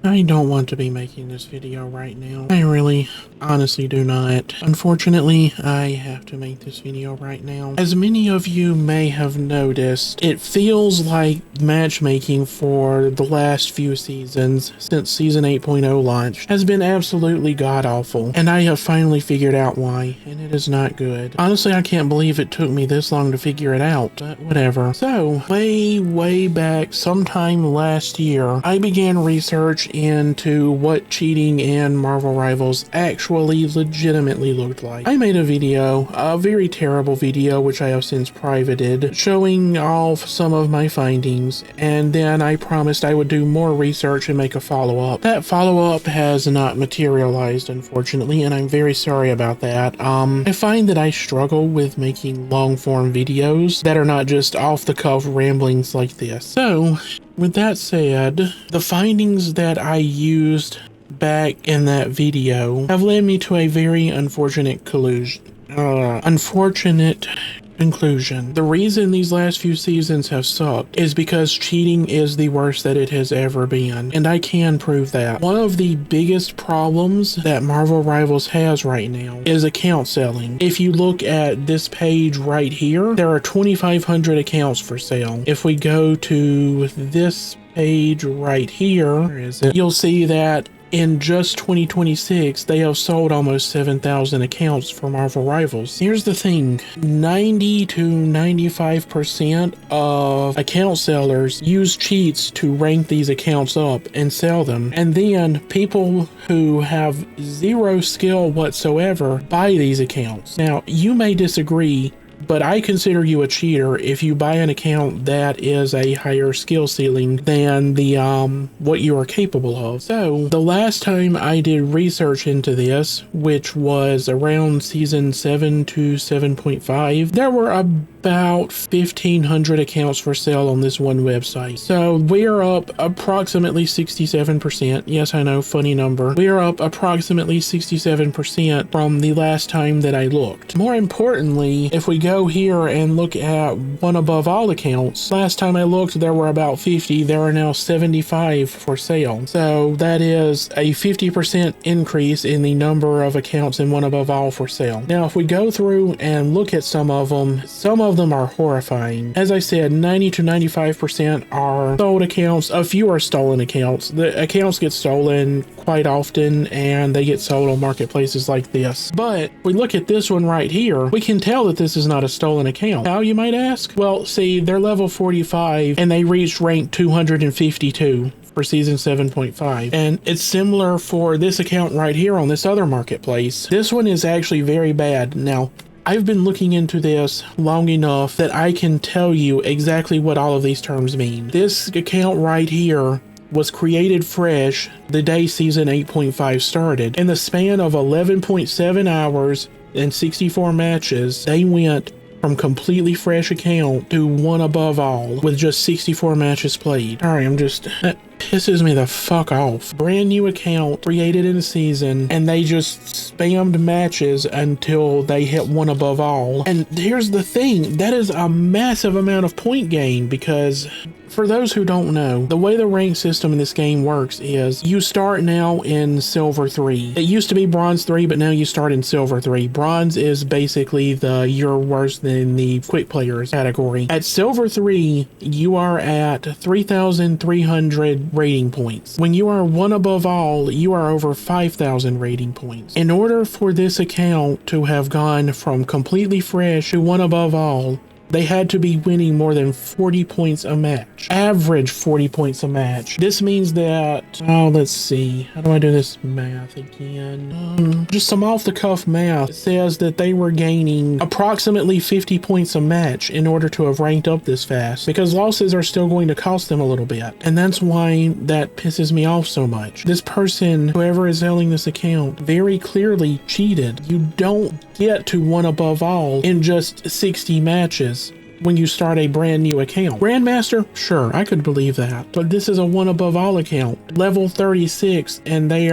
I don't want to be making this video right now. I really, honestly do not. Unfortunately, I have to make this video right now. As many of you may have noticed, it feels like matchmaking for the last few seasons, since season 8.0 launched, has been absolutely god-awful. And I have finally figured out why, and it is not good. Honestly, I can't believe it took me this long to figure it out, but whatever. So, way back, sometime last year, I began research into what cheating in Marvel Rivals actually legitimately looked like. I made a video, a very terrible video, which I have since privated, showing off some of my findings, and then I promised I would do more research and make a follow-up. That follow-up has not materialized, unfortunately, and I'm very sorry about that. I find that I struggle with making long-form videos that are not just off-the-cuff ramblings like this. So, with that said, the findings that I used back in that video have led me to a very unfortunate conclusion. The reason these last few seasons have sucked is because cheating is the worst that it has ever been, and I can prove that. One of the biggest problems that Marvel Rivals has right now is account selling. If you look at this page right here, there are 2,500 accounts for sale. If we go to this page right here, where is it? You'll see that in just 2026, they have sold almost 7,000 accounts for Marvel Rivals. Here's the thing, 90 to 95% of account sellers use cheats to rank these accounts up and sell them. And then people who have zero skill whatsoever buy these accounts. Now, you may disagree, but I consider you a cheater if you buy an account that is a higher skill ceiling than the what you are capable of. So the last time I did research into this, which was around season 7 to 7.5, there were about 1,500 accounts for sale on this one website. So we are up approximately 67%. Yes, I know, funny number. We are up approximately 67% from the last time that I looked. More importantly, if we go here and look at one above all accounts, last time I looked there were about 50, there are now 75 for sale. So that is a 50% increase in the number of accounts in one above all for sale. Now if we go through and look at some of them are horrifying. As I said, 90 to 95% are sold accounts, a few are stolen accounts. The accounts get stolen quite often and they get sold on marketplaces like this. But we look at this one right here, we can tell that this is not a stolen account. How, you might ask? Well, see, they're level 45 and they reached rank 252 for season 7.5, and it's similar for this account right here on this other marketplace. This one is actually very bad. Now, I've been looking into this long enough that I can tell you exactly what all of these terms mean. This account right here was created fresh the day season 8.5 started. In the span of 11.7 hours and 64 matches, they went from completely fresh account to one above all with just 64 matches played. Sorry, that pisses me the fuck off. Brand new account created in a season and they just spammed matches until they hit one above all. And here's the thing, that is a massive amount of point gain, because for those who don't know, the way the rank system in this game works is you start now in Silver 3. It used to be Bronze 3, but now you start in Silver 3. Bronze is basically the you're worse than the quick players category. At Silver 3, you are at 3,300 rating points. When you are one above all, you are over 5,000 rating points. In order for this account to have gone from completely fresh to one above all, they had to be winning more than 40 points a match. Average 40 points a match. This means that, let's see. How do I do this math again? Just some off-the-cuff math. It says that they were gaining approximately 50 points a match in order to have ranked up this fast, because losses are still going to cost them a little bit. And that's why that pisses me off so much. This person, whoever is selling this account, very clearly cheated. You don't get to one above all in just 60 matches. when you start a brand new account. Grandmaster, sure, I could believe that. But this is a one above all account, level 36, and they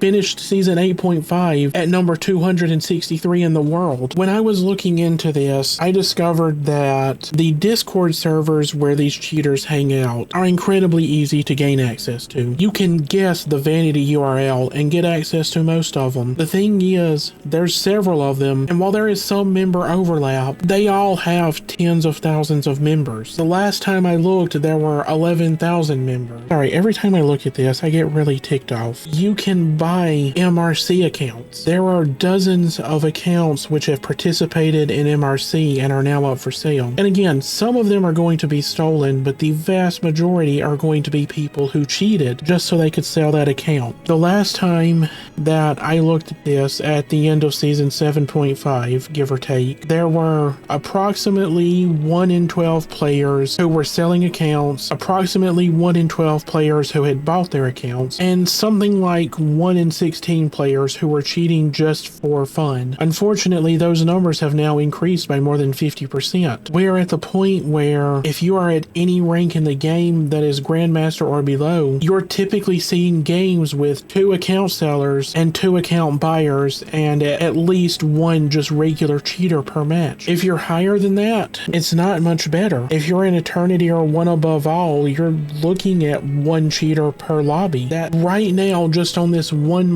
finished season 8.5 at number 263 in the world. When I was looking into this, I discovered that the Discord servers where these cheaters hang out are incredibly easy to gain access to. You can guess the vanity URL and get access to most of them. The thing is, there's several of them, and while there is some member overlap, they all have tens of thousands of members. The last time I looked, there were 11,000 members. Sorry, every time I look at this, I get really ticked off. You can buy MRC accounts. There are dozens of accounts which have participated in MRC and are now up for sale. And again, some of them are going to be stolen, but the vast majority are going to be people who cheated just so they could sell that account. The last time that I looked at this, at the end of season 7.5, give or take, there were approximately 1 in 12 players who were selling accounts, approximately 1 in 12 players who had bought their accounts, and something like 1 in 16 players who were cheating just for fun. Unfortunately, those numbers have now increased by more than 50%. We are at the point where if you are at any rank in the game that is Grandmaster or below, you're typically seeing games with 2 account sellers and 2 account buyers and at least 1 just regular cheater per match. If you're higher than that, it's not much better. If you're in Eternity or 1 above all, you're looking at 1 cheater per lobby. That right now, just on this one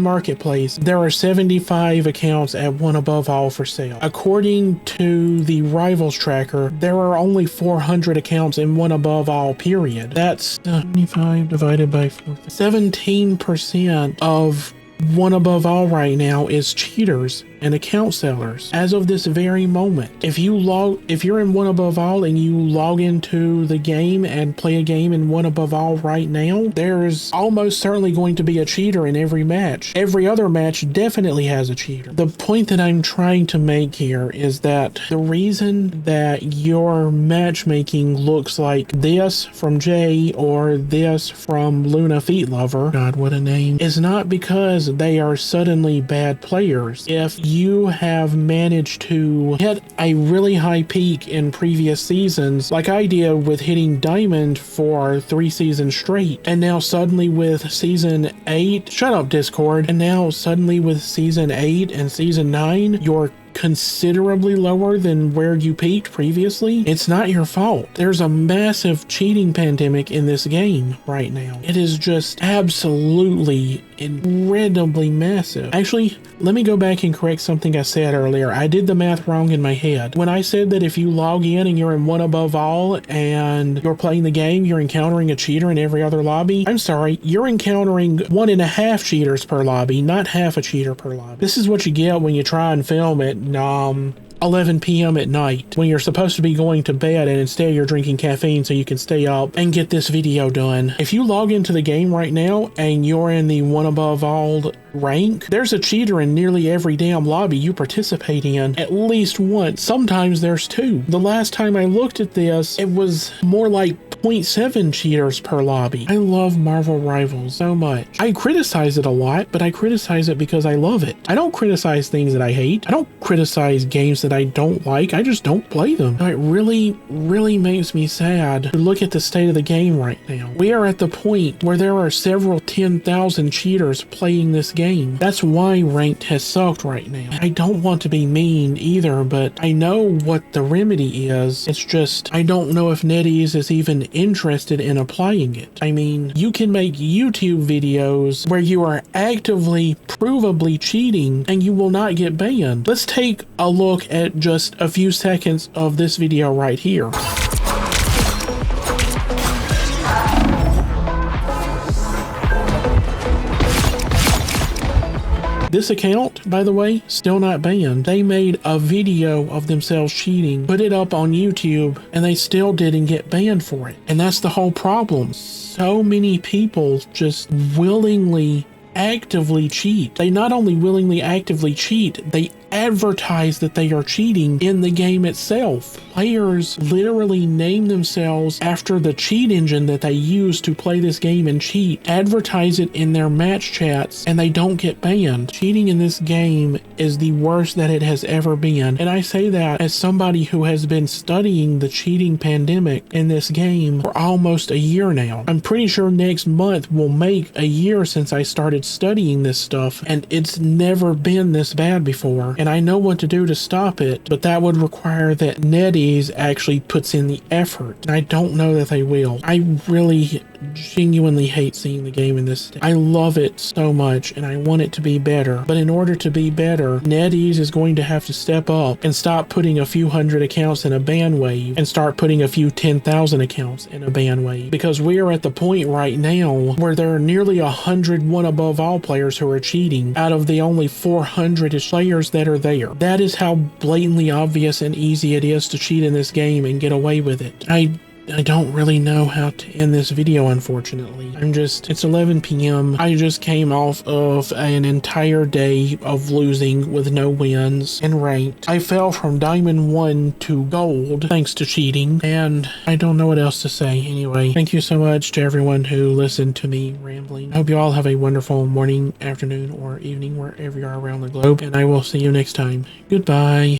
marketplace, there are 75 accounts at 1 above all for sale. According to the Rivals tracker, there are only 400 accounts in 1 above all, period. That's 75 divided by 4. 17% of 1 above all right now is cheaters and account sellers as of this very moment. If you're in 1 above all and you log into the game and play a game in 1 above all right now, there's almost certainly going to be a cheater in every match. Every other match definitely has a cheater. The point that I'm trying to make here is that the reason that your matchmaking looks like this from Jay or this from Luna Feet Lover, God, what a name, is not because they are suddenly bad players. If you have managed to hit a really high peak in previous seasons, like I did with hitting Diamond for 3 seasons straight, and now suddenly with season 8, shut up Discord, and now suddenly with season 8 and season 9, you're considerably lower than where you peaked previously, it's not your fault. There's a massive cheating pandemic in this game right now. It is just absolutely incredibly massive. Actually, let me go back and correct something I said earlier. I did the math wrong in my head. When I said that if you log in and you're in 1 above all and you're playing the game, you're encountering a cheater in every other lobby, I'm sorry, you're encountering 1.5 cheaters per lobby, not half a cheater per lobby. This is what you get when you try and film it 11 p.m. at night when you're supposed to be going to bed, and instead you're drinking caffeine so you can stay up and get this video done. If you log into the game right now and you're in the 1 above all rank, there's a cheater in nearly every damn lobby you participate in at least once. Sometimes there's 2. The last time I looked at this, it was more like 0.7 cheaters per lobby. I love Marvel Rivals so much. I criticize it a lot, but I criticize it because I love it. I don't criticize things that I hate. I don't criticize games that I don't like. I just don't play them. It really, really makes me sad to look at the state of the game right now. We are at the point where there are several 10,000 cheaters playing this game. That's why ranked has sucked right now. I don't want to be mean either, but I know what the remedy is. It's just, I don't know if NetEase is even interested in applying it. I mean, you can make YouTube videos where you are actively, provably cheating and you will not get banned. Let's take a look at just a few seconds of this video right here. This account, by the way, still not banned. They made a video of themselves cheating, put it up on YouTube, and they still didn't get banned for it. And that's the whole problem. So many people just willingly, actively cheat. They not only willingly, actively cheat, they advertise that they are cheating in the game itself. players literally name themselves after the cheat engine that they use to play this game and cheat, advertise it in their match chats, and they don't get banned. Cheating in this game is the worst that it has ever been, and I say that as somebody who has been studying the cheating pandemic in this game for almost a year now. I'm pretty sure next month will make a year since I started studying this stuff, and it's never been this bad before, and I know what to do to stop it, but that would require that NetEase actually puts in the effort, and I don't know that they will. I really genuinely hate seeing the game in this state. I love it so much and I want it to be better, but in order to be better, NetEase is going to have to step up and stop putting a few hundred accounts in a ban wave and start putting a few 10,000 accounts in a ban wave, because we are at the point right now where there are nearly 101 above all players who are cheating out of the only 400-ish players that are there. That is how blatantly obvious and easy it is to cheat in this game and get away with it. I don't really know how to end this video, unfortunately. It's 11 p.m. I just came off of an entire day of losing with no wins in ranked. I fell from Diamond 1 to Gold thanks to cheating, and I don't know what else to say. Anyway, thank you so much to everyone who listened to me rambling. I hope you all have a wonderful morning, afternoon, or evening wherever you are around the globe, and I will see you next time. Goodbye.